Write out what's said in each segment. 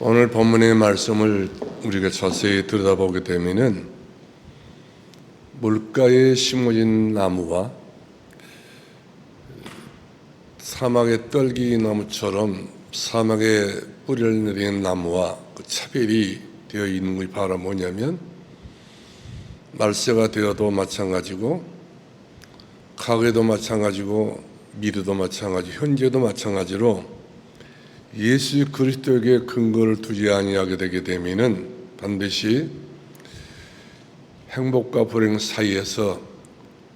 오늘 본문의 말씀을 우리가 자세히 들여다보게 되면은 물가에 심어진 나무와 사막의 떨기나무처럼 사막에 뿌리를 내린 나무와 그 차별이 되어 있는 것이 바로 뭐냐면, 말세가 되어도 마찬가지고 과거에도 마찬가지고 미래도 마찬가지, 현재도 마찬가지로 예수 그리스도에게 근거를 두지 아니하게 되게 되면은 반드시 행복과 불행 사이에서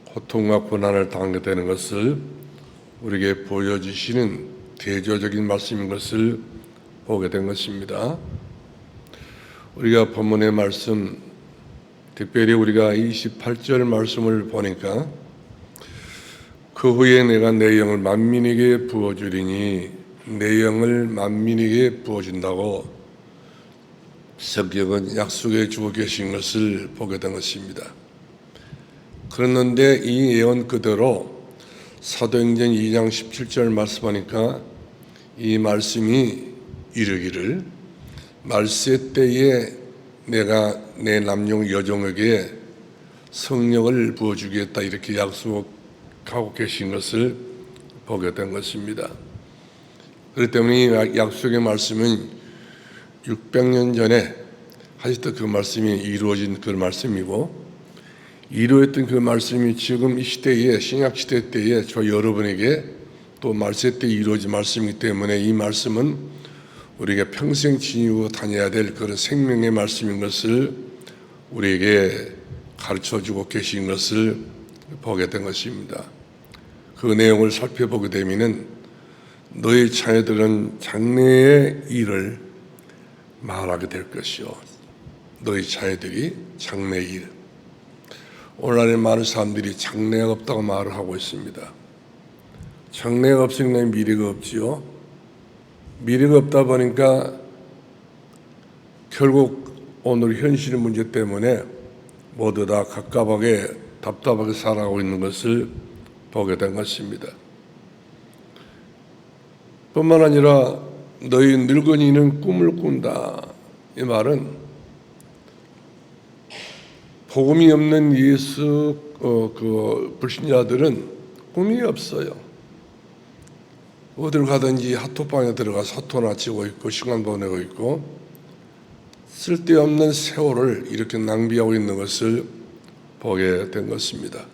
고통과 고난을 당하게 되는 것을 우리에게 보여주시는 대조적인 말씀인 것을 보게 된 것입니다. 우리가 본문의 말씀, 특별히 우리가 28절 말씀을 보니까 그 후에 내가 내 영을 만민에게 부어주리니, 내 영을 만민에게 부어준다고 성경은 약속해 주고 계신 것을 보게 된 것입니다. 그랬는데 이 예언 그대로 사도행전 2장 17절 말씀하니까 이 말씀이 이르기를, 말세 때에 내가 내 남용 여종에게 성령을 부어주겠다, 이렇게 약속하고 계신 것을 보게 된 것입니다. 그렇기 때문에 이 약속의 말씀은 600년 전에 하셨던 그 말씀이 이루어진 그 말씀이고, 이루어졌던 그 말씀이 지금 이 시대에, 신약시대 때에 저 여러분에게 또 말세 때 이루어진 말씀이기 때문에 이 말씀은 우리가 평생 지니고 다녀야 될 그런 생명의 말씀인 것을 우리에게 가르쳐주고 계신 것을 보게 된 것입니다. 그 내용을 살펴보게 되면은 너희 자녀들은 장래의 일을 말하게 될 것이요, 너희 자녀들이 장래의 일. 오늘날에 많은 사람들이 장래가 없다고 말을 하고 있습니다. 장래가 없으니까 미래가 없지요. 미래가 없다 보니까 결국 오늘 현실의 문제 때문에 모두 다 갑갑하게 답답하게 살아가고 있는 것을 보게 된 것입니다. 뿐만 아니라 너희 늙은이는 꿈을 꾼다, 이 말은 복음이 없는 예수 불신자들은 꿈이 없어요. 어딜 가든지 핫토방에 들어가서 핫토나 치고 있고 시간 보내고 있고 쓸데없는 세월을 이렇게 낭비하고 있는 것을 보게 된 것입니다.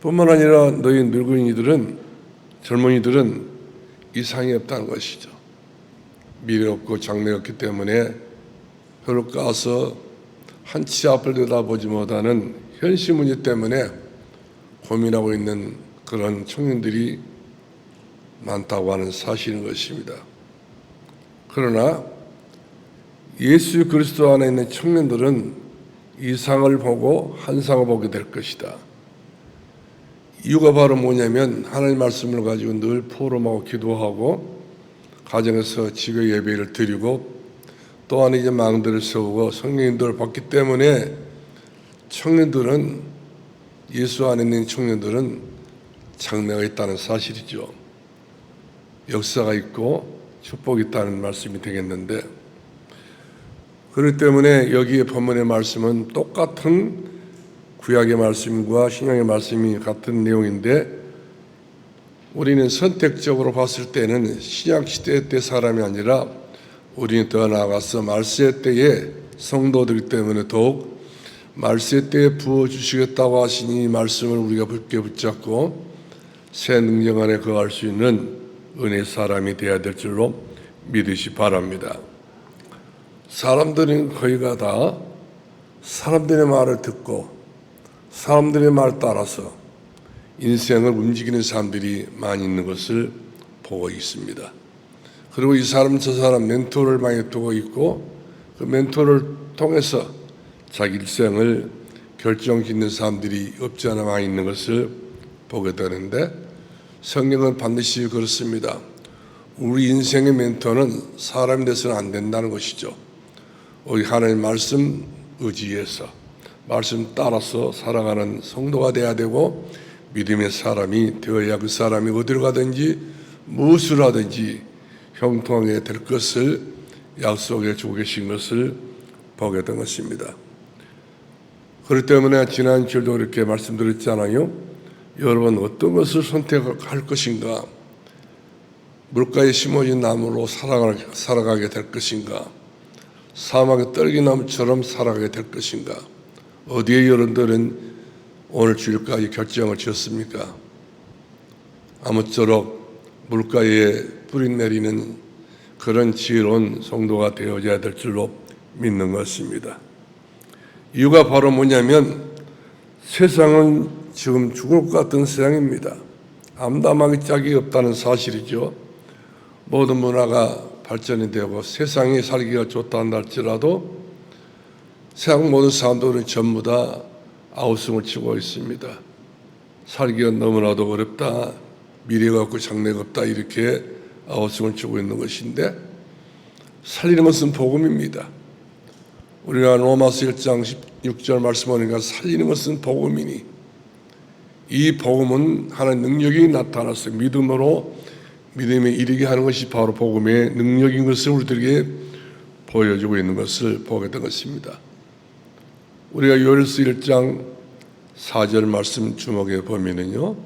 뿐만 아니라 너희 늙은이들은, 젊은이들은 이상이 없다는 것이죠. 미래 없고 장래 없기 때문에 별로 가서 한치 앞을 내다보지 못하는 현실 문제 때문에 고민하고 있는 그런 청년들이 많다고 하는 사실인 것입니다. 그러나 예수 그리스도 안에 있는 청년들은 이상을 보고 환상을 보게 될 것이다. 이유가 바로 뭐냐면, 하나님의 말씀을 가지고 늘 포럼하고 기도하고 가정에서 지교 예배를 드리고 또한 이제 망대를 세우고 성령 인도를 받기 때문에 청년들은, 예수 안에 있는 청년들은 장래가 있다는 사실이죠. 역사가 있고 축복이 있다는 말씀이 되겠는데, 그렇기 때문에 여기에 본문의 말씀은 똑같은 구약의 말씀과 신약의 말씀이 같은 내용인데, 우리는 선택적으로 봤을 때는 신약시대 때 사람이 아니라 우리는 더 나아가서 말세 때에 성도들이기 때문에 더욱 말세 때에 부어주시겠다고 하신 이 말씀을 우리가 굳게 붙잡고 새 능력 안에 거할 수 있는 은혜의 사람이 되어야 될 줄로 믿으시 바랍니다. 사람들은 거의가 다 사람들의 말을 듣고 사람들의 말 따라서 인생을 움직이는 사람들이 많이 있는 것을 보고 있습니다. 그리고 이 사람 저 사람 멘토를 많이 두고 있고, 그 멘토를 통해서 자기 일생을 결정짓는 사람들이 없지 않아 많이 있는 것을 보게 되는데, 성경은 반드시 그렇습니다. 우리 인생의 멘토는 사람이 돼서는 안 된다는 것이죠. 우리 하나님 말씀 의지해서 말씀 따라서 살아가는 성도가 돼야 되고, 믿음의 사람이 되어야 그 사람이 어디로 가든지 무엇을 하든지 형통하게 될 것을 약속해 주고 계신 것을 보게 된 것입니다. 그렇기 때문에 지난 주일도 이렇게 말씀드렸잖아요. 여러분 어떤 것을 선택할 것인가? 물가에 심어진 나무로 살아가게 될 것인가? 사막의 떨기나무처럼 살아가게 될 것인가? 어디에 여러분들은 오늘 주일까지 결정을 지었습니까? 아무쪼록 물가에 뿌리 내리는 그런 지혜로운 성도가 되어야 될 줄로 믿는 것입니다. 이유가 바로 뭐냐면 세상은 지금 죽을 것 같은 세상입니다. 암담하기 짝이 없다는 사실이죠. 모든 문화가 발전이 되고 세상이 살기가 좋다 한다 할지라도 세상 모든 사람들은 전부 다 아우성을 치고 있습니다. 살기가 너무나도 어렵다, 미래가 없고 장래가 없다, 이렇게 아우성을 치고 있는 것인데 살리는 것은 복음입니다. 우리가 로마서 1장 16절 말씀 보니까 살리는 것은 복음이니, 이 복음은 하나님의 능력이 나타났어요. 믿음으로 믿음에 이르게 하는 것이 바로 복음의 능력인 것을 우리들에게 보여주고 있는 것을 보게 된 것입니다. 우리가 요엘서 1장 4절 말씀 주목해 보면은요,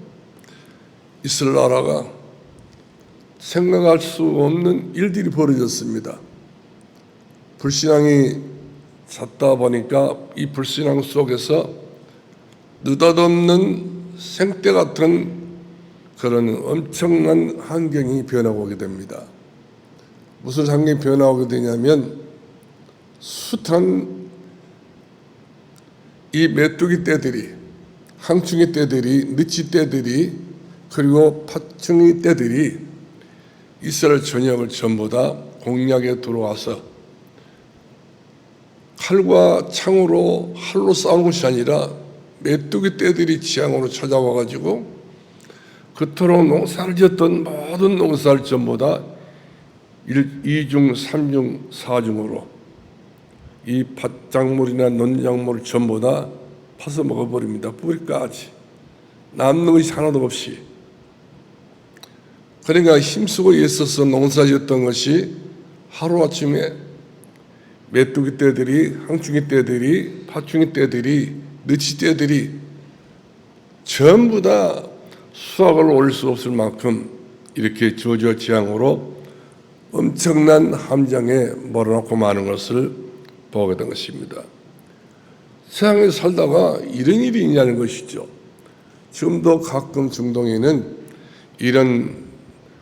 이스라엘 나라가 생각할 수 없는 일들이 벌어졌습니다. 불신앙이 잦다 보니까 이 불신앙 속에서 느닷없는 생떼 같은 그런 엄청난 환경이 변화오게 됩니다. 무슨 환경이 변화오게 되냐면 숱한 이 메뚜기 떼들이, 항충이 떼들이, 느치 떼들이, 그리고 파충이 떼들이 이스라엘 전역을 전부 다 공략에 들어와서 칼과 창으로 활로 싸우는 것이 아니라 메뚜기 떼들이 지향으로 찾아와가지고 그토록 농사를 지었던 모든 농사를 전부 다 2중, 3중, 4중으로 이 밭작물이나 논작물을 전부 다 파서 먹어버립니다. 뿌리까지 남는 것이 하나도 없이. 그러니까 힘쓰고 애써서 농사 지었던 것이 하루아침에 메뚜기 떼들이, 항충이 떼들이, 파충이 떼들이, 느치 떼들이 전부 다 수확을 올릴 수 없을 만큼 이렇게 저조지향으로 엄청난 함정에 몰아넣고 마는 것을 보게 된 것입니다. 세상에 살다가 이런 일이 있냐는 것이죠. 지금도 가끔 중동에는 이런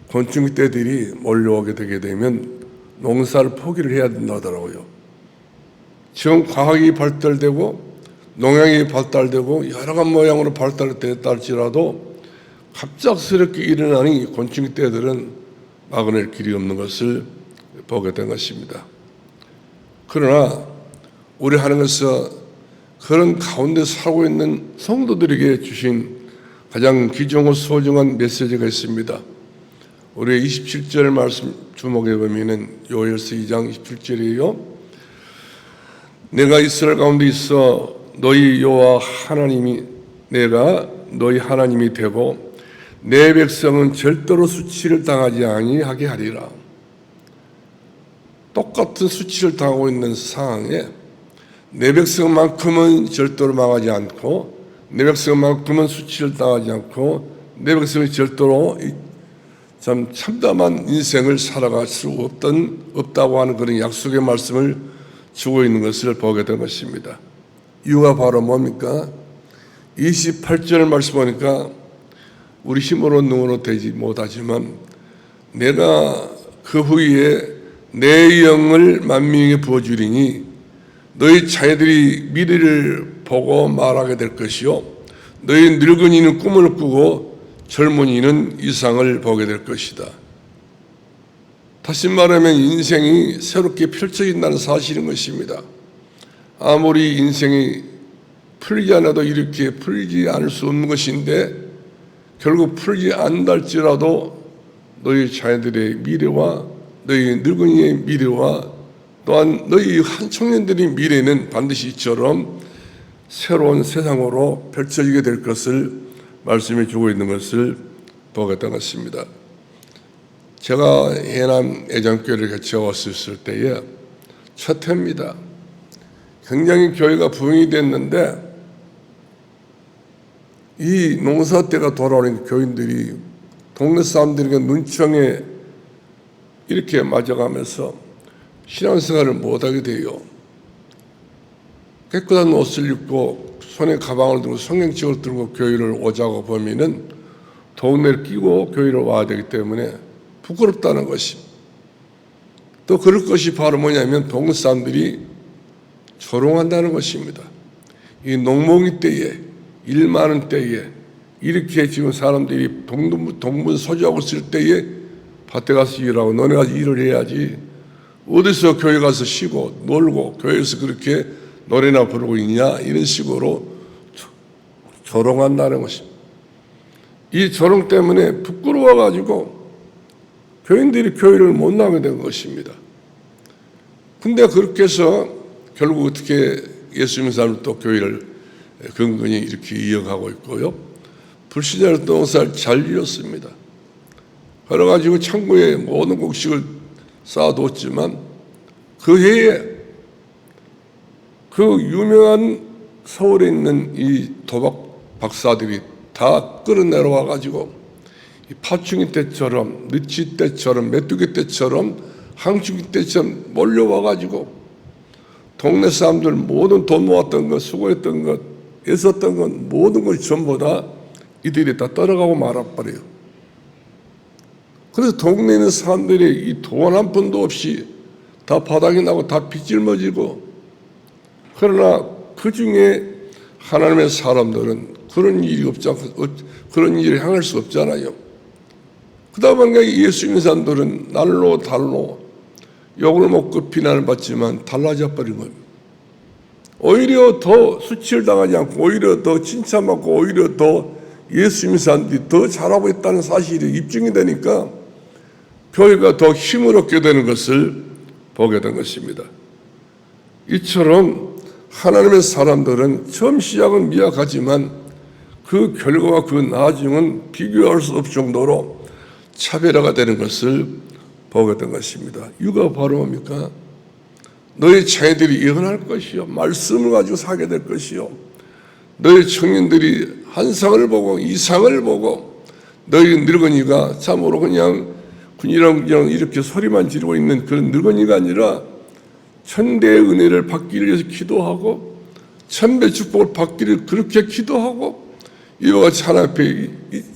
곤충 떼들이 몰려오게 되게 되면 농사를 포기를 해야 된다더라고요. 지금 과학이 발달되고 농약이 발달되고 여러 가지 모양으로 발달됐다 할지라도 갑작스럽게 일어나는 이 곤충 떼들은 막아낼 길이 없는 것을 보게 된 것입니다. 그러나 우리 하나님께서 그런 가운데 살고 있는 성도들에게 주신 가장 귀중하고 소중한 메시지가 있습니다. 우리 27절 말씀 주목해 보면은 요엘서 2장 27절이에요. 내가 이스라엘 가운데 있어 너희 여호와 하나님이, 내가 너희 하나님이 되고 내 백성은 절대로 수치를 당하지 아니하게 하리라. 똑같은 수치를 당하고 있는 상황에 내 백성만큼은 절대로 망하지 않고, 내 백성만큼은 수치를 당하지 않고, 내 백성이 절대로 참 참담한 인생을 살아갈 수 없다고 하는 그런 약속의 말씀을 주고 있는 것을 보게 된 것입니다. 이유가 바로 뭡니까? 28절 말씀 보니까 우리 힘으로 능으로 되지 못하지만 내가 그 후에 내 영을 만민에게 부어주리니 너희 자녀들이 미래를 보고 말하게 될 것이요 너희 늙은이는 꿈을 꾸고 젊은이는 이상을 보게 될 것이다. 다시 말하면 인생이 새롭게 펼쳐진다는 사실인 것입니다. 아무리 인생이 풀리지 않아도 이렇게 풀리지 않을 수 없는 것인데 결국 풀리지 않는다 할지라도 너희 자녀들의 미래와 너희 늙은이의 미래와 또한 너희 한 청년들의 미래는 반드시 이처럼 새로운 세상으로 펼쳐지게 될 것을 말씀해 주고 있는 것을 보게 된 것입니다. 제가 해남 애정교회를 개척했을 때에 첫 해입니다. 굉장히 교회가 부흥이 됐는데 이 농사 때가 돌아오는 교인들이 동네 사람들에게 눈치형에 이렇게 맞아가면서 신앙생활을 못하게 돼요. 깨끗한 옷을 입고 손에 가방을 들고 성경책을 들고 교회를 오자고 보면은 동네를 끼고 교회를 와야 되기 때문에 부끄럽다는 것이. 또 그럴 것이 바로 뭐냐면 동네 사람들이 조롱한다는 것입니다. 이 농목이 때에 일 많은 때에 이렇게 지금 사람들이 동분서주하고 있을 때에 밭에 가서 일하고 너네 가서 일을 해야지 어디서 교회 가서 쉬고 놀고 교회에서 그렇게 노래나 부르고 있냐 이런 식으로 조롱한다는 것입니다. 이 조롱 때문에 부끄러워가지고 교인들이 교회를 못 나가게 된 것입니다. 근데 그렇게 해서 결국 어떻게 예수 믿는 사람은 또 교회를 근근히 이렇게 이어가고 있고요. 불신자를 동살 잘 이뤘습니다. 그래가지고 창고에 모든 곡식을 쌓아뒀지만 그 해에 그 유명한 서울에 있는 이 도박 박사들이 다 끌어내려와 가지고 이 파충이 때처럼 느치 때처럼 메뚜기 때처럼 항충기 때처럼 몰려와 가지고 동네 사람들 모든 돈 모았던 것 수고했던 것 애썼던 것 모든 것이 전부 다 이들이 다 떨어가고 말아버려요. 그래서 동네에 있는 사람들이 이 돈 한 푼도 없이 다 바닥이 나고 다 빗질머지고 그러나 그 중에 하나님의 사람들은 그런 일이 그런 일을 향할 수 없잖아요. 그러다 보니까 예수 믿는 사람들은 날로 달로 욕을 먹고 비난을 받지만 달라져 버린 겁니다. 오히려 더 수치를 당하지 않고 오히려 더 칭찬받고 오히려 더 예수 믿는 사람들이 더 잘하고 있다는 사실이 입증이 되니까 교회가 더 힘을 얻게 되는 것을 보게 된 것입니다. 이처럼 하나님의 사람들은 처음 시작은 미약하지만 그 결과와 그 나중은 비교할 수 없을 정도로 차별화가 되는 것을 보게 된 것입니다. 이유가 바로 뭡니까? 너희 자녀들이 예언할 것이요 말씀을 가지고 살게 될 것이요 너희 청년들이 환상을 보고 이상을 보고 너희 늙은이가 참으로 그냥 군이랑 이렇게 소리만 지르고 있는 그런 늙은이가 아니라 천대의 은혜를 받기 위해서 기도하고 천배 축복을 받기를 그렇게 기도하고 이와 같이 하나님 앞에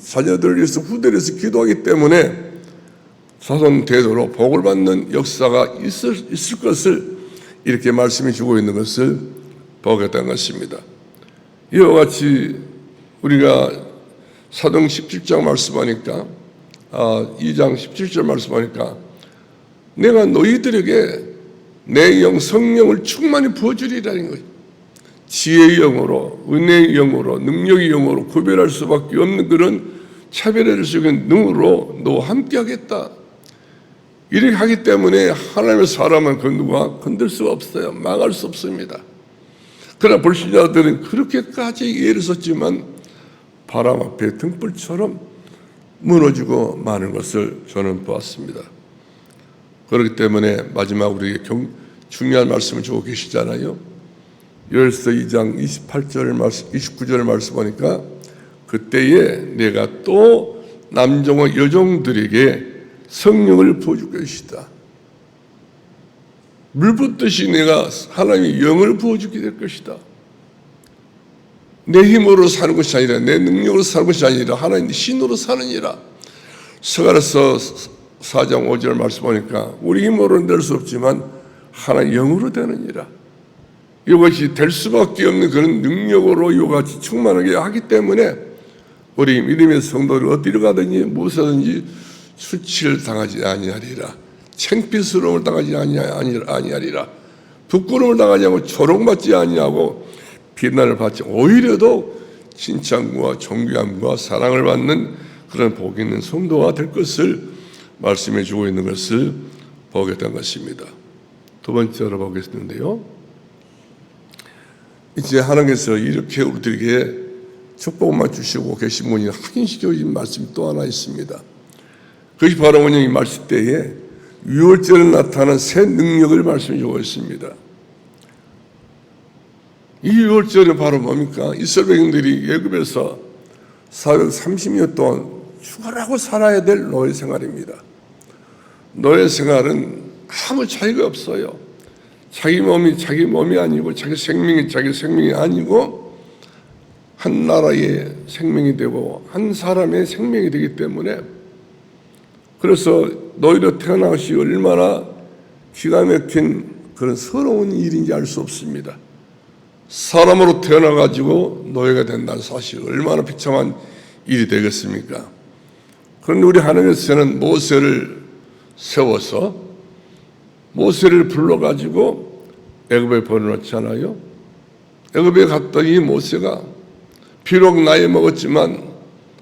자녀들을 위해서 후대를 위해서 기도하기 때문에 자손 대대로 복을 받는 역사가 있을 것을 이렇게 말씀해 주고 있는 것을 보게 된 것입니다. 이와 같이 우리가 사도행 17장 말씀하니까 2장 17절 말씀하니까 내가 너희들에게 내 영 성령을 충만히 부어주리라는 거예요. 지혜의 영으로 은혜의 영으로 능력의 영으로 구별할 수밖에 없는 그런 차별화될 수 있는 능으로 너와 함께 하겠다. 이렇게 하기 때문에 하나님의 사람은 그 누가 건들 수가 없어요. 망할 수 없습니다. 그러나 불신자들은 그렇게까지 예를 썼지만 바람 앞에 등불처럼 무너지고 마는 것을 저는 보았습니다. 그렇기 때문에 마지막 우리에게 중요한 말씀을 주고 계시잖아요. 열서 2장 29절을 말씀하니까 그때에 내가 또 남종과 여종들에게 성령을 부어줄 것이다. 물 붓듯이 내가 하나님의 영을 부어주게 될 것이다. 내 힘으로 사는 것이 아니라 내 능력으로 사는 것이 아니라 하나님의 신으로 사느니라. 스가랴서 4장 5절 말씀하니까 우리 힘으로는 될 수 없지만 하나님 영으로 되느니라. 이것이 될 수밖에 없는 그런 능력으로 이같이 충만하게 하기 때문에 우리 믿음의 성도를 어디로 가든지 무엇이든지 수치를 당하지 아니하리라. 창피스러움을 당하지 아니하리라. 부끄러움을 당하지 않고 조롱받지 아니하고 비난을 받지 오히려 더 칭찬과 존귀함과 사랑을 받는 그런 복 있는 성도가 될 것을 말씀해 주고 있는 것을 보게 된 것입니다. 두 번째로 보겠는데요. 이제 하나님께서 이렇게 우리들에게 축복만 주시고 계신 분이 확인시켜주신 말씀이 또 하나 있습니다. 그것이 바로 원형이 말씀 때에 유월절에 나타나는 새 능력을 말씀해 주고 있습니다. 이 유월절은 바로 뭡니까? 이스라엘 백성들이 애굽에서 430년 동안 죽어라고 살아야 될 노예 생활입니다. 노예 생활은 아무 차이가 없어요. 자기 몸이 아니고 자기 생명이 아니고 한 나라의 생명이 되고 한 사람의 생명이 되기 때문에, 그래서 노예로 태어난 것이 얼마나 기가 막힌 그런 서러운 일인지 알 수 없습니다. 사람으로 태어나가지고 노예가 된다는 사실, 얼마나 비참한 일이 되겠습니까? 그런데 우리 하나님께서는 모세를 세워서 모세를 불러가지고 애굽에 보내놓잖아요. 애굽에 갔던 이 모세가 비록 나이 먹었지만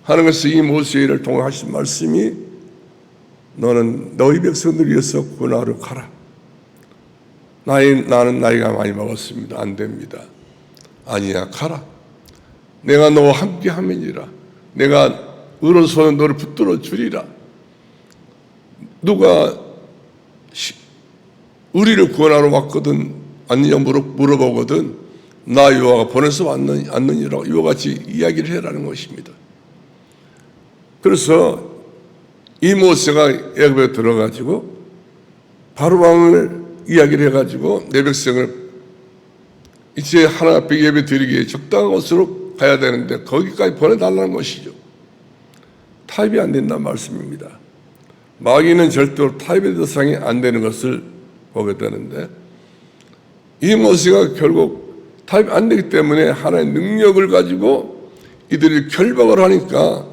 하나님께서 이 모세를 통해 하신 말씀이 너는 너희 백성들 위해서 군하러 가라. 나는 나이가 많이 먹었습니다. 안 됩니다. 아니야, 가라. 내가 너와 함께 함이니라. 내가 의로운 손으로 너를 붙들어 주리라. 누가 우리를 구원하러 왔거든 아니냐 물어보거든 나 여호와가 보내서 왔느니라고 이와 같이 이야기를 해라는 것입니다. 그래서 이 모세가 애굽에 들어가지고 바로 왕을 이야기를 해가지고 내 백성을 이제 하나님 앞에 예배 드리기에 적당한 곳으로 가야 되는데 거기까지 보내달라는 것이죠. 타협이 안 된다는 말씀입니다. 마귀는 절대로 타협의 대상이 안 되는 것을 보게 되는데, 이 모세가 결국 타협이 안 되기 때문에 하나의 능력을 가지고 이들이 결박을 하니까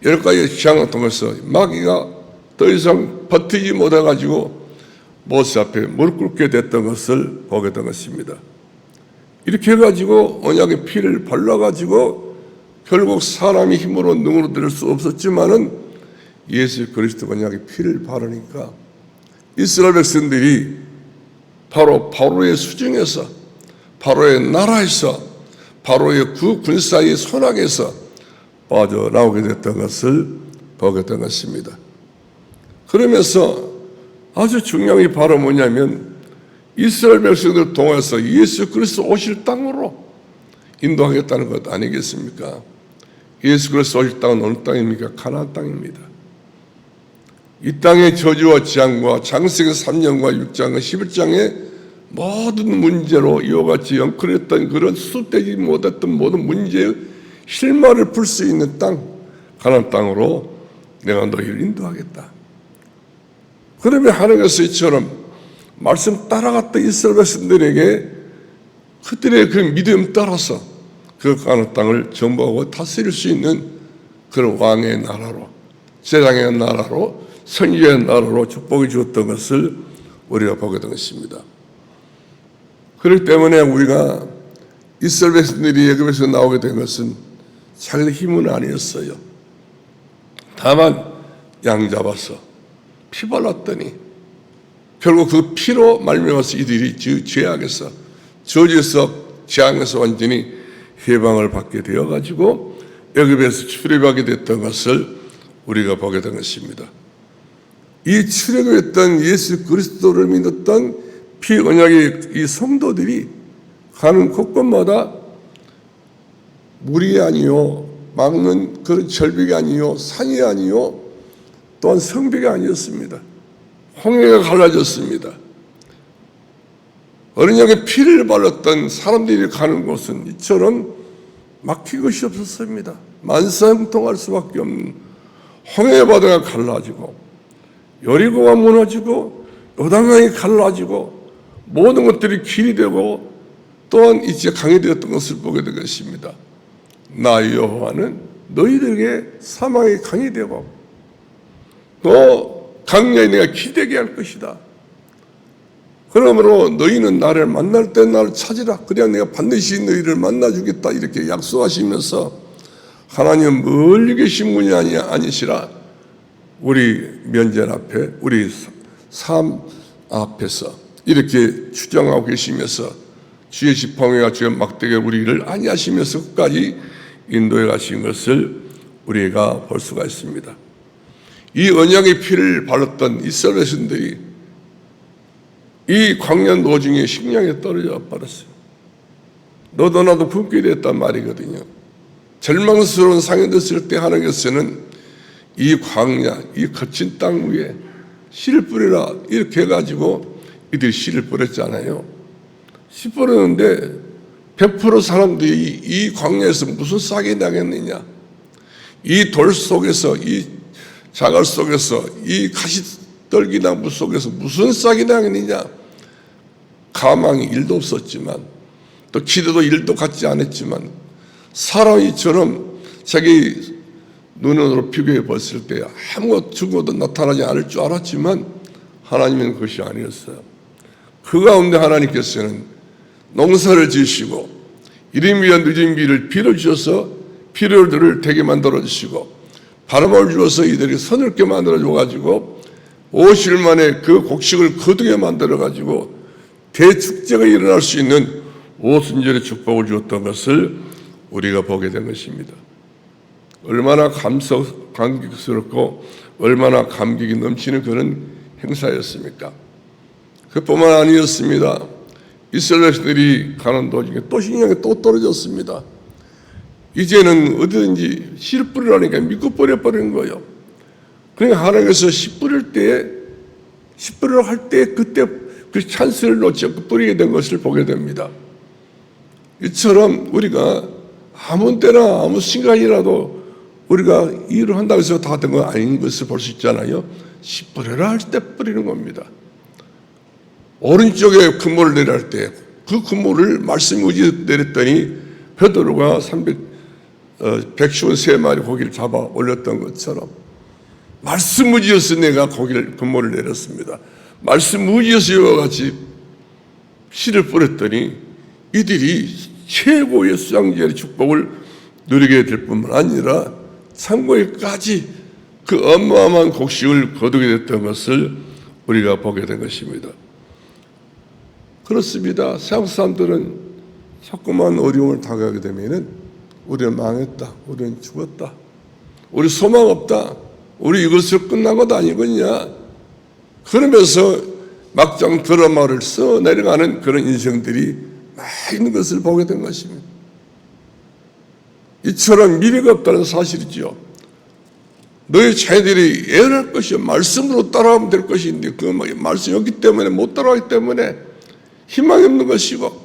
여러 가지 시장을 통해서 마귀가 더 이상 버티지 못해가지고 모세 앞에 무릎 꿇게 됐던 것을 보게 된 것입니다. 이렇게 해가지고 언약의 피를 발라가지고 결국 사람이 힘으로 능으로 될 수 없었지만은 예수 그리스도 언약의 피를 바르니까 이스라엘 백성들이 바로 바로의 수중에서, 바로의 나라에서, 바로의 그 군사의 손아귀에서 빠져나오게 됐던 것을 보게 된 것입니다. 그러면서 아주 중요한 게 바로 뭐냐면 이스라엘 백성들을 통해서 예수 그리스도 오실 땅으로 인도하겠다는 것 아니겠습니까? 예수 그리스도 오실 땅은 어느 땅입니까? 가나안 땅입니다. 이 땅의 저주와 재앙과 창세기 3장과 6장과 11장의 모든 문제로 이와 같이 엉클했던 그런 수되지 못했던 모든 문제의 실마리를 풀 수 있는 땅, 가나안 땅으로 내가 너희를 인도하겠다. 그러면 하나님께서 이처럼 말씀 따라갔던 이스라엘 백성들에게 그들의 그 믿음 따라서 그 가나안 땅을 정복하고 다스릴 수 있는 그런 왕의 나라로, 제장의 나라로, 선지의 나라로 축복해 주었던 것을 우리가 보게 된 것입니다. 그렇기 때문에 우리가 이스라엘 백성들이 애굽에서 나오게 된 것은 자기 힘은 아니었어요. 다만 양 잡아서 피 발랐더니 결국 그 피로 말미암아서 이들이 죄악에서, 저주에서, 재앙에서 완전히 해방을 받게 되어가지고 애굽에서 출애굽하게 됐던 것을 우리가 보게 된 것입니다. 이 출애굽했던 예수 그리스도를 믿었던 피 언약의 이 성도들이 가는 곳곳마다 물이 아니요, 막는 그런 절벽이 아니요, 산이 아니요, 또한 성벽이 아니었습니다. 홍해가 갈라졌습니다. 언약의 피를 발랐던 사람들이 가는 곳은 이처럼 막힐 것이 없었습니다. 만사형통할 수밖에 없는 홍해 바다가 갈라지고 여리고가 무너지고 요단강이 갈라지고 모든 것들이 길이 되고 또한 이제 강이 되었던 것을 보게 된 것입니다. 나 여호와는 너희들에게 사망의 강이 되고 또 강야에 내가 기대게 할 것이다. 그러므로 너희는 나를 만날 때 나를 찾으라. 그래야 내가 반드시 너희를 만나주겠다. 이렇게 약속하시면서 하나님 멀리 계신 분이 아니시라. 우리 면전 앞에, 우리 삶 앞에서 이렇게 추정하고 계시면서 주의 지팡이와 주의 막대기가 우리를 안위하시면서 끝까지 인도해 가신 것을 우리가 볼 수가 있습니다. 이 언약의 피를 발랐던 이스라엘 백성들이 이 광야 노중에 식량에 떨어져 버렸어요. 너도 나도 굶게 됐단 말이거든요. 절망스러운 상황이 됐을 때 하나님께서는 이 광야, 이 거친 땅 위에 씨를 뿌리라 이렇게 해가지고 이들이 씨를 뿌렸잖아요. 씨 뿌렸는데 100% 사람들이 이 광야에서 무슨 싹이 나겠느냐, 이 돌 속에서, 이 자갈 속에서, 이 가시떨기 나무 속에서 무슨 싹이 나겠느냐. 가망이 1도 없었지만 또 기도도 1도 갖지 않았지만 사람이처럼 자기 눈으로 비교해 봤을 때 아무것도 죽어도 나타나지 않을 줄 알았지만 하나님은 그것이 아니었어요. 그 가운데 하나님께서는 농사를 지으시고 이름 위한 늦은 비를 빌어주셔서 필요들을 되게 만들어주시고 바람을 주어서 이들이 서늘게 만들어줘가지고 50일 만에 그 곡식을 거두게 만들어가지고 대축제가 일어날 수 있는 오순절의 축복을 주었던 것을 우리가 보게 된 것입니다. 얼마나 감격스럽고 얼마나 감격이 넘치는 그런 행사였습니까? 그뿐만 아니었습니다. 이스라엘들이 가는 도중에 또 식량이 또 떨어졌습니다. 이제는 어디든지 씨를 뿌리라니까 믿고 뿌려버리는 거예요. 그러니까 하나님께서 씨 뿌릴 때, 씨 뿌리라고 할 때 그때 그 찬스를 놓지 않고 뿌리게 된 것을 보게 됩니다. 이처럼 우리가 아무 때나 아무 순간이라도 우리가 일을 한다고 해서 다 된 건 아닌 것을 볼 수 있잖아요. 씨 뿌려라 할 때 뿌리는 겁니다. 오른쪽에 금모를 내릴 때 그 금모를 말씀 의지 내렸더니 베드로가 153마리 고기를 잡아 올렸던 것처럼 말씀 의지여서 내가 금모를 내렸습니다. 말씀 의지여서 이와 같이 씨를 뿌렸더니 이들이 최고의 수양제의 축복을 누리게 될 뿐만 아니라 창고에까지 그 어마어마한 곡식을 거두게 됐던 것을 우리가 보게 된 것입니다. 그렇습니다. 세상 사람들은 자꾸만 어려움을 당하게 되면은 우리는 망했다, 우리는 죽었다, 우리 소망 없다, 우리 이것으로 끝난 것 아니겠냐, 그러면서 막장 드라마를 써 내려가는 그런 인생들이 많은 것을 보게 된 것입니다. 이처럼 미래가 없다는 사실이죠. 너희 자녀들이 애어날 것이요, 말씀으로 따라가면 될 것인데 그 말씀이 없기 때문에 못 따라가기 때문에 희망이 없는 것이고,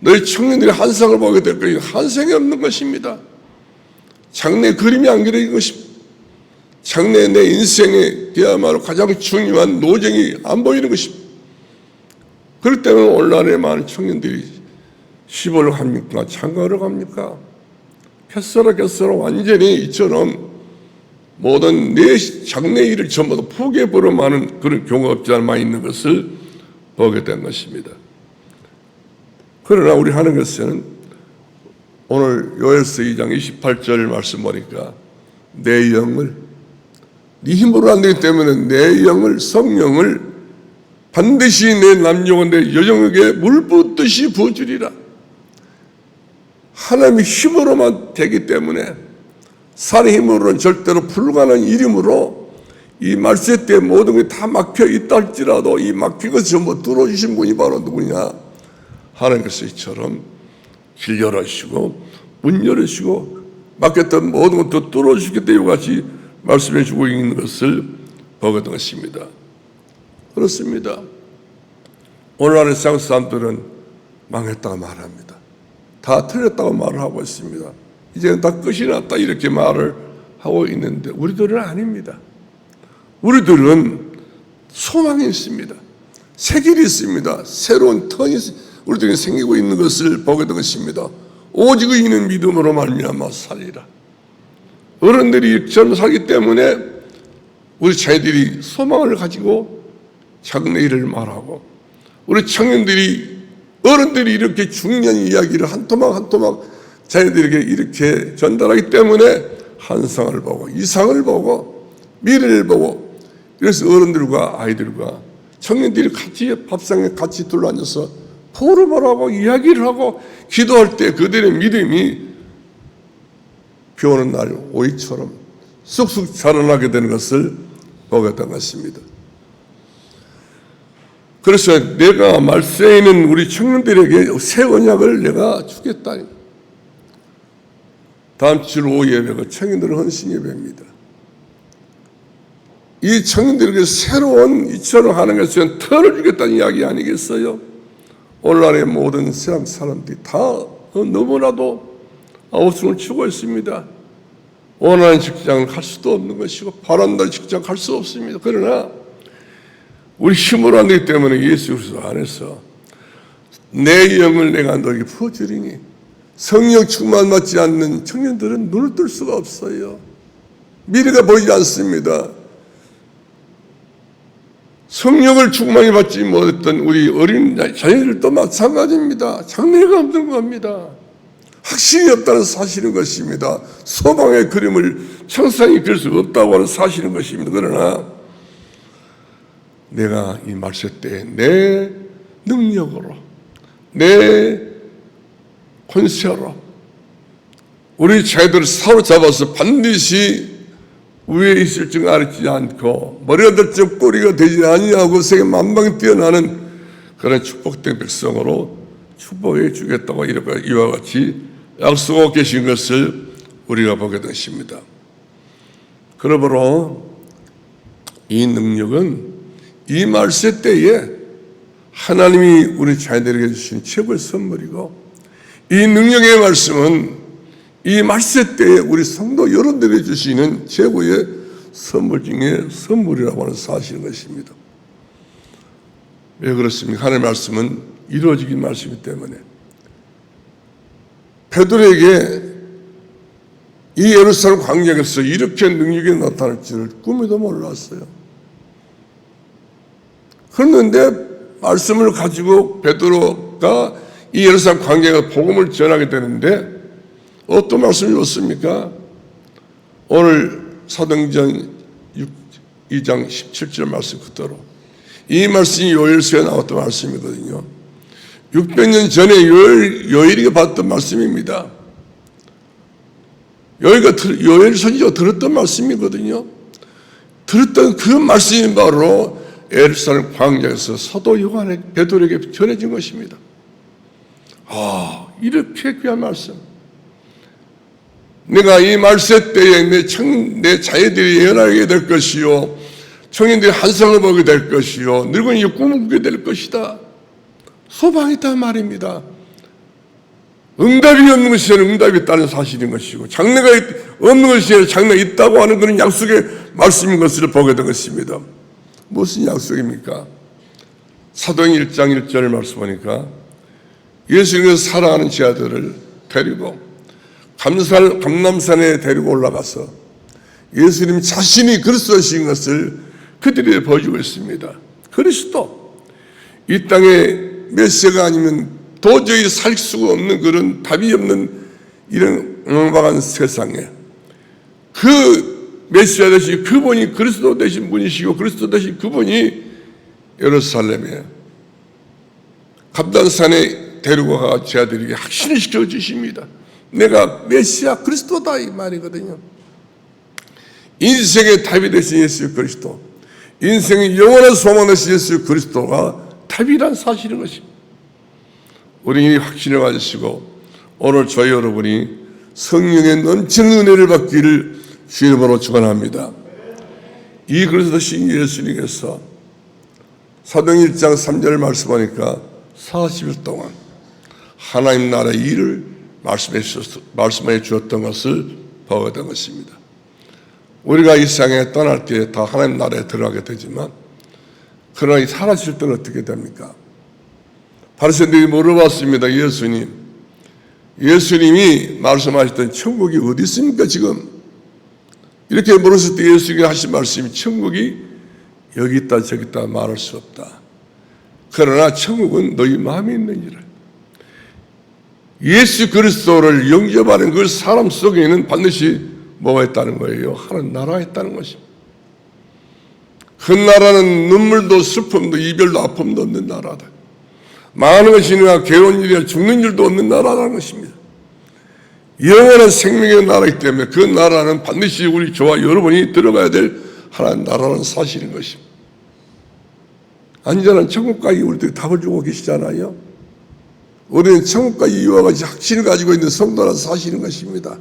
너희 청년들이 환상을 보게 될 것이고 환상이 없는 것입니다. 장래 그림이 안 그려진 것입니다. 장래 내 인생에 그야말로 가장 중요한 노정이 안 보이는 것입니다. 그렇기 때문에 오늘날의 많은 청년들이 시골을 갑니까? 장가를 갑니까? 캐서로 완전히 이처럼 모든 내 장래 일을 전부 다 포기해버려마는 그런 경우가 없지 않아 많이 있는 것을 보게 된 것입니다. 그러나 우리 하나님께서는 오늘 요엘서 2장 28절 말씀 보니까 내 영을, 네 힘으로 안 되기 때문에 내 영을, 성령을 반드시 내 남영과 내 여정에게 물 붓듯이 부어주리라. 하나님의 힘으로만 되기 때문에 사람의 힘으로는 절대로 불가능한 일이므로 이 말세 때 모든 게 다 막혀 있다 할지라도 이 막힌 것을 전부 뚫어주신 분이 바로 누구냐? 하나님께서 이처럼 길 열어주시고 문 열어주시고 막혔던 모든 것도 뚫어주시기 때문에 같이 말씀해 주고 있는 것을 보게 된 것입니다. 그렇습니다. 오늘날의 세상 사람들은 망했다고 말합니다. 다 틀렸다고 말을 하고 있습니다. 이제는 다 끝이 났다 이렇게 말을 하고 있는데 우리들은 아닙니다. 우리들은 소망이 있습니다. 새 길이 있습니다. 새로운 턴이 우리들이 생기고 있는 것을 보게 된 것입니다. 오직 이는 믿음으로 말미암아 살리라. 어른들이 젊어 살기 때문에 우리 자녀들이 소망을 가지고 장래 일을 말하고, 우리 청년들이 어른들이 이렇게 중요한 이야기를 한 토막 한 토막 자녀들에게 이렇게 전달하기 때문에 환상을 보고 이상을 보고 미래를 보고, 그래서 어른들과 아이들과 청년들이 같이 밥상에 같이 둘러앉아서 포럼을 하고 이야기를 하고 기도할 때 그들의 믿음이 비 오는 날 오이처럼 쑥쑥 자라나게 되는 것을 보게 된 것입니다. 그래서 내가 말세에 있는 우리 청년들에게 새 언약을 내가 주겠다. 다음 주 오후 예배가 청년들의 헌신 예배입니다. 이 청년들에게 새로운 이처럼 하는 것은 털을 주겠다는 이야기 아니겠어요? 오늘날의 모든 세상 사람들이 다 너무나도 아우성을 치고 있습니다. 원하는 직장을 갈 수도 없는 것이고 바란다는 직장 갈 수 없습니다. 그러나 우리 힘으로 안 되기 때문에 예수 그리스도 안에서 내 영을 내가 너에게 부어주리니 성령 충만 받지 않는 청년들은 눈을 뜰 수가 없어요. 미래가 보이지 않습니다. 성령을 충만히 받지 못했던 우리 어린 자녀들도 마찬가지입니다. 장래가 없는 겁니다. 확신이 없다는 사실인 것입니다. 소망의 그림을 청산히 그릴 수 없다고 하는 사실인 것입니다. 그러나 내가 이 말세 때에 내 능력으로 내 권세로 우리 자녀들을 사로잡아서 반드시 위에 있을 줄 알지 않고 머리가 될 적 꼬리가 되지 아니하고 세계 만방에 뛰어나는 그런 축복된 백성으로 축복해 주겠다고 이와 같이 약속하고 계신 것을 우리가 보게 되십니다. 그러므로 이 능력은 이 말세 때에 하나님이 우리 자녀들에게 주신 최고의 선물이고 이 능력의 말씀은 이 말세 때에 우리 성도 여러분들에게 주시는 최고의 선물 중에 선물이라고 하는 사실인 것입니다. 왜 그렇습니까? 하나님의 말씀은 이루어지긴 말씀이기 때문에 베드로에게 이 예루살렘 광야에서 이렇게 능력이 나타날 줄을 꿈에도 몰랐어요. 그런데 말씀을 가지고 베드로가 이 예루살렘 광야에 복음을 전하게 되는데 어떤 말씀이 좋습니까? 오늘 사도행전 2장 17절 말씀 그대로 이 말씀이 요엘서에 나왔던 말씀이거든요. 600년 전에 요엘이가 봤던 말씀입니다. 요엘 선지자가 들었던 말씀이거든요. 들었던 그 말씀이 바로 예루살렘 광야에서 사도 요한의 베드로에게 전해진 것입니다. 이렇게 귀한 말씀. 내가 이 말세 때에 내 자녀들이 예언하게 될 것이요 청년들이 환상을 보게 될 것이요 늙은이가 꿈을 꾸게 될 것이다. 소망이 있단 말입니다. 응답이 없는 것이 아니라 응답이 있다는 사실인 것이고 장래가 없는 것이 아니라 장래가 있다고 하는 그런 약속의 말씀인 것을 보게 된 것입니다. 무슨 약속입니까? 사도행 1장 1절을 말씀하니까 예수님께서 사랑하는 제자들을 데리고 감람산에 데리고 올라가서 예수님 자신이 그리스도이신 것을 그들에게 보여주고 있습니다. 그리스도 이 땅에 메시아가 아니면 도저히 살 수가 없는 그런 답이 없는 이런 엉망한 세상에 그 메시아 되신 그분이 그리스도 되신 분이시고 그리스도 되신 그분이 예루살렘에 감람산에 데리고 가 제자들에게 확신을 시켜주십니다. 내가 메시아 그리스도다 이 말이거든요. 인생의 답이 되신 예수 그리스도, 인생의 영원한 소망 되신 예수 그리스도가 답이란 사실인 것입니다. 우리 확신을 가지시고 오늘 저희 여러분이 성령의 넘치는 은혜를 받기를 주의 이름으로 축원합니다. 이 그리스도 신 예수님께서 사도행 1장 3절을 말씀하니까 40일 동안 하나님 나라의 일을 말씀해 주었던 것을 보게 된 것입니다. 우리가 이 세상에 떠날 때 다 하나님 나라에 들어가게 되지만 그러나 사라질 때는 어떻게 됩니까? 바리새인들이 물어봤습니다. 예수님이 말씀하셨던 천국이 어디 있습니까 지금? 이렇게 물었을 때 예수님이 하신 말씀이 천국이 여기 있다 저기 있다 말할 수 없다. 그러나 천국은 너희 마음에 있느니라. 예수 그리스도를 영접하는 그 사람 속에는 반드시 뭐가 있다는 거예요? 하나님 나라가 있다는 것입니다. 그 나라는 눈물도 슬픔도 이별도 아픔도 없는 나라다. 망하는 것이 아니라 괴로운 일이나 죽는 일도 없는 나라라는 것입니다. 영원한 생명의 나라이기 때문에 그 나라는 반드시 우리 저와 여러분이 들어가야 될 하나님 나라는 사실인 것입니다. 안전한 천국 가기 우리들이 답을 주고 계시잖아요. 우리는 천국 가기 이와 같이 확신을 가지고 있는 성도라는 사실인 것입니다.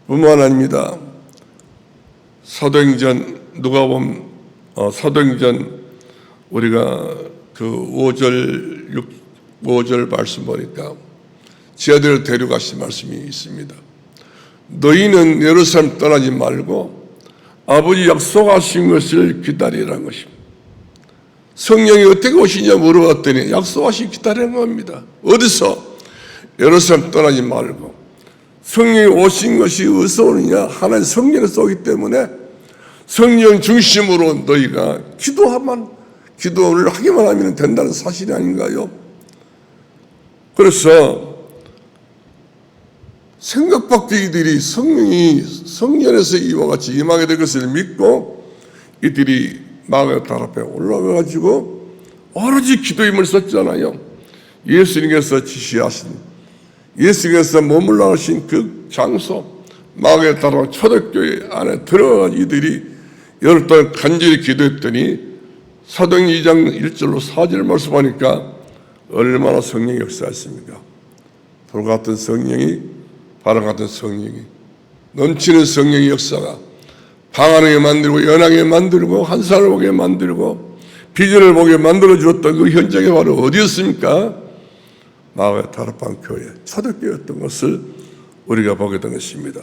뿐만 아닙니다. 사도행전 누가복음 사도행전 우리가 그 5절 말씀 보니까 제 아들을 데려가신 말씀이 있습니다. 너희는 예루살렘 떠나지 말고 아버지 약속하신 것을 기다리라는 것입니다. 성령이 어떻게 오시냐 물어봤더니 약속하신 기다리는 겁니다. 어디서? 예루살렘 떠나지 말고. 성령이 오신 것이 어디서 오느냐? 하나님 성령을 쏘기 때문에 성령 중심으로 너희가 기도를 하기만 하면 된다는 사실이 아닌가요? 그래서 생각 밖의 이들이 성령에서 이와 같이 임하게 될 것을 믿고 이들이 마가다락 앞에 올라가가지고 오로지 기도 힘을 썼잖아요. 예수님께서 지시하신, 예수님께서 머물러 하신 그 장소 마가다락 초대교회 안에 들어가서 이들이 열흘 동안 간절히 기도했더니 사도행전 2장 1절로 4절 말씀하니까 얼마나 성령이 역사했습니까? 돌 같은 성령이, 바람 같은 성령이, 넘치는 성령의 역사가 방황하게 만들고 연하게 만들고 한산을 보게 만들고 비전을 보게 만들어 주었던 그 현장이 바로 어디였습니까? 마가의 다락방 교회 초대교회였던 것을 우리가 보게 된 것입니다.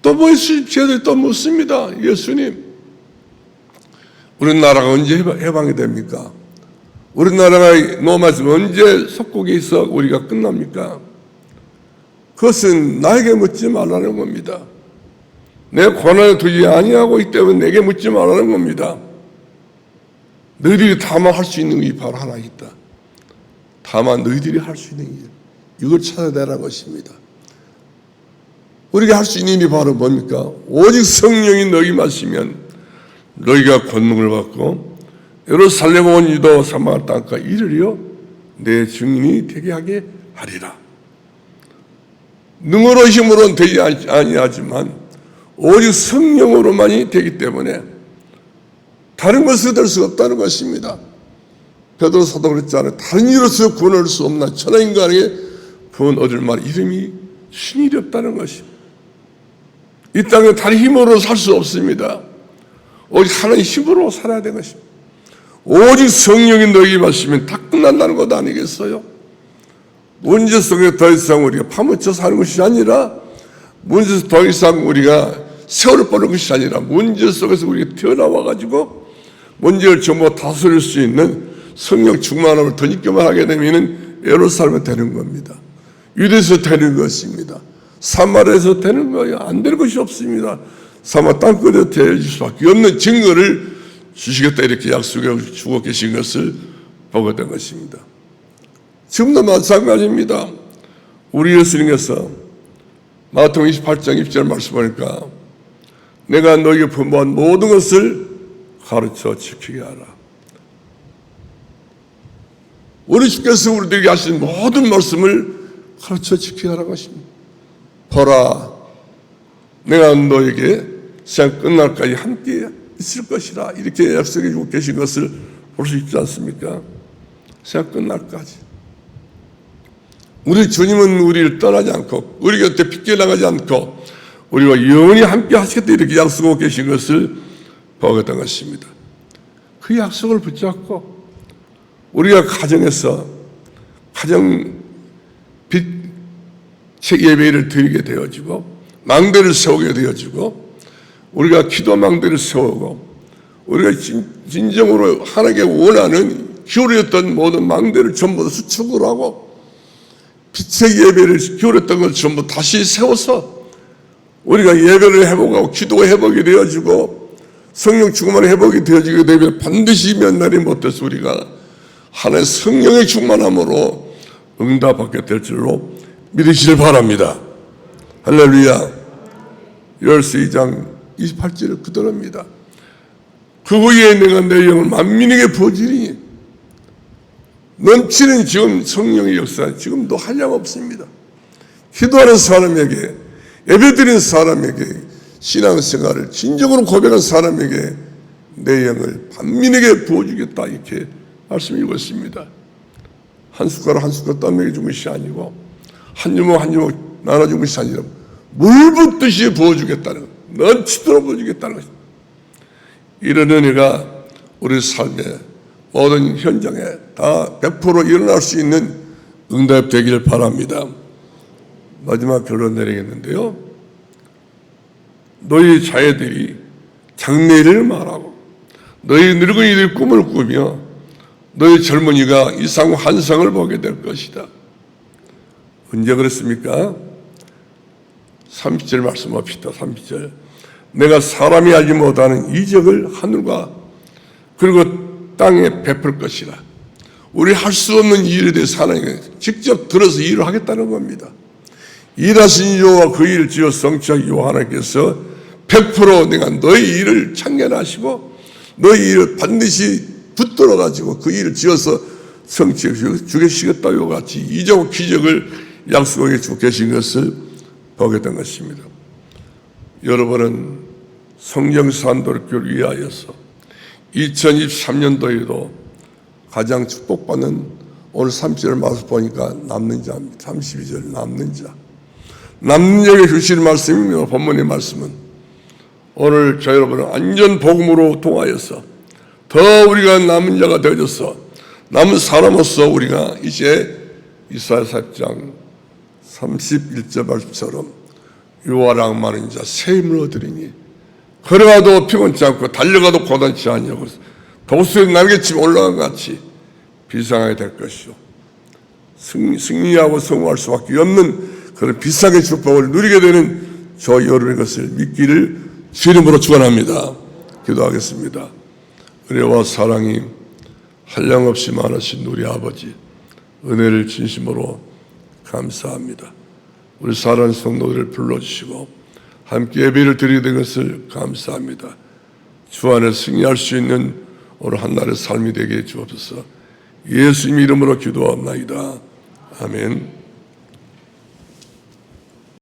또 뭐 있을지 저희들이 또 묻습니다. 예수님, 우리나라가 언제 해방이 됩니까? 우리나라가 로마에서 언제 속국에 있어 우리가 끝납니까? 그것은 나에게 묻지 말라는 겁니다. 내 권한에 두지 아니하고 있기 때문에 내게 묻지 말라는 겁니다. 너희들이 다만 할 수 있는 일이 바로 하나 있다. 다만 너희들이 할 수 있는 일, 이걸 찾아내라는 것입니다. 우리가 할 수 있는 일이 바로 뭡니까? 오직 성령이 너희 마시면 너희가 권능을 받고 예루살렘 온 유다 사마리아 땅까지 이르려 내 증인이 되게 하게 하리라. 능으로 힘으로는 되지 아니하지만 오직 성령으로만이 되기 때문에 다른 것을 될 수 없다는 것입니다. 베드로 사도 그랬잖아요. 다른 이로서 구원할 수 없나 천하인간에게 구원 얻을 말 이름이 신일이 없다는 것입니다. 이 땅에 다른 힘으로 살 수 없습니다. 오직 하나의 힘으로 살아야 되는 것입니다. 오직 성령이 너에게 마시면 다 끝난다는 것 아니겠어요? 문제 속에 더 이상 우리가 파묻혀 사는 것이 아니라 문제 속에 더 이상 우리가 세월을 보는 것이 아니라 문제 속에서 우리가 튀어나와가지고 문제를 전부 다스릴 수 있는 성령 충만함을 더 있게만 하게 되면 예루살렘에 되는 겁니다. 유대에서 되는 것입니다. 사마리아에서 되는 거예요. 안 되는 것이 없습니다. 사마리아 땅끝에 되어질 수밖에 없는 증거를 주시겠다 이렇게 약속해 주고 계신 것을 보게 된 것입니다. 지금도 마찬가지입니다. 우리 예수님께서 마태복음 28장 20절 말씀하니까 내가 너에게 분부한 모든 것을 가르쳐 지키게 하라. 우리 주께서 우리들에게 하신 모든 말씀을 가르쳐 지키게 하라는 것입니다. 보라, 내가 너에게 세상 끝날까지 함께 있을 것이라 이렇게 약속해 주고 계신 것을 볼 수 있지 않습니까? 세상 끝날까지 우리 주님은 우리를 떠나지 않고 우리 곁에 빗겨나가지 않고 우리와 영원히 함께 하시겠다 이렇게 약속하고 계신 것을 보게 된 것입니다. 그 약속을 붙잡고 우리가 가정에서 가정 예배를 드리게 되어지고 망대를 세우게 되어지고 우리가 기도 망대를 세우고 우리가 진정으로 하나님께 원하는 기울였던 모든 망대를 전부 수축을 하고 빛의 예배를 기울였던 것을 전부 다시 세워서 우리가 예배를 회복하고 기도 회복이 되어지고 성령 충만이 회복이 되어지게 되면 반드시 몇 날이 못해서 우리가 하나님의 성령의 충만함으로 응답받게 될 줄로 믿으시길 바랍니다. 할렐루야. 열세 2장 28절을 그대로입니다. 그 후에 내가 내 영을 만민에게 부어주리니 넘치는 지금 성령의 역사 지금도 한량 없습니다. 기도하는 사람에게 예배드리는 사람에게 신앙생활을 진정으로 고백한 사람에게 내 영을 만민에게 부어주겠다, 이렇게 말씀을 읽었습니다. 한 숟가락 한 숟가락 떠먹여준 것이 아니고 한 주먹 한 주먹 나눠준 것이 아니라 물 붓듯이 부어주겠다는 것, 넘치도록 부어주겠다는 것입니다. 이런 은혜가 우리 삶의 모든 현장에 다 100% 일어날 수 있는 응답되기를 바랍니다. 마지막 결론 내리겠는데요. 너희 자녀들이 장래를 말하고 너희 늙은이들이 꿈을 꾸며 너희 젊은이가 이상 환상을 보게 될 것이다. 언제 그랬습니까? 30절 말씀합시다. 30절. 내가 사람이 알지 못하는 이적을 하늘과 그리고 땅에 베풀 것이라. 우리 할 수 없는 일에 대해서 하나님이 직접 들어서 일을 하겠다는 겁니다. 일하신 여호와 그 일을 지어 성취하기 위하여 하나님께서 100% 내가 너희 일을 창견하시고 너희 일을 반드시 붙들어 가지고 그 일을 지어서 성취해 주시겠다와 같이 이적 기적을 약속해 주고 계신 것을 보게 된 것입니다. 여러분은 성령산도를 위하여서 2023년도에도 가장 축복받는 오늘 30절 말씀 보니까 남는 자입니다. 32절 남는 자. 남는 자에게 주시는 말씀이며 본문의 말씀은 오늘 저 여러분은 안전 복음으로 통하여서 더 우리가 남은 자가 되어져서 남은 사람으로서 우리가 이제 이사야 40장 31절 말씀처럼 유아랑 많은 자 새 힘을 얻으리니 걸어가도 피곤치 않고 달려가도 고단치 아니하고 도수에 날개치며 올라간 것 같이 비상하게 될 것이요 승리하고 성공할 수밖에 없는 그런 비상의 축복을 누리게 되는 저 여러분의 것을 믿기를 주 이름으로 축원합니다. 기도하겠습니다. 은혜와 사랑이 한량없이 많으신 우리 아버지 은혜를 진심으로 감사합니다. 우리 사랑하는 성도들을 불러주시고 함께 예배를 드리게 된 것을 감사합니다. 주 안에 승리할 수 있는 오늘 한날의 삶이 되게 해 주옵소서. 예수님 이름으로 기도합나이다. 아멘.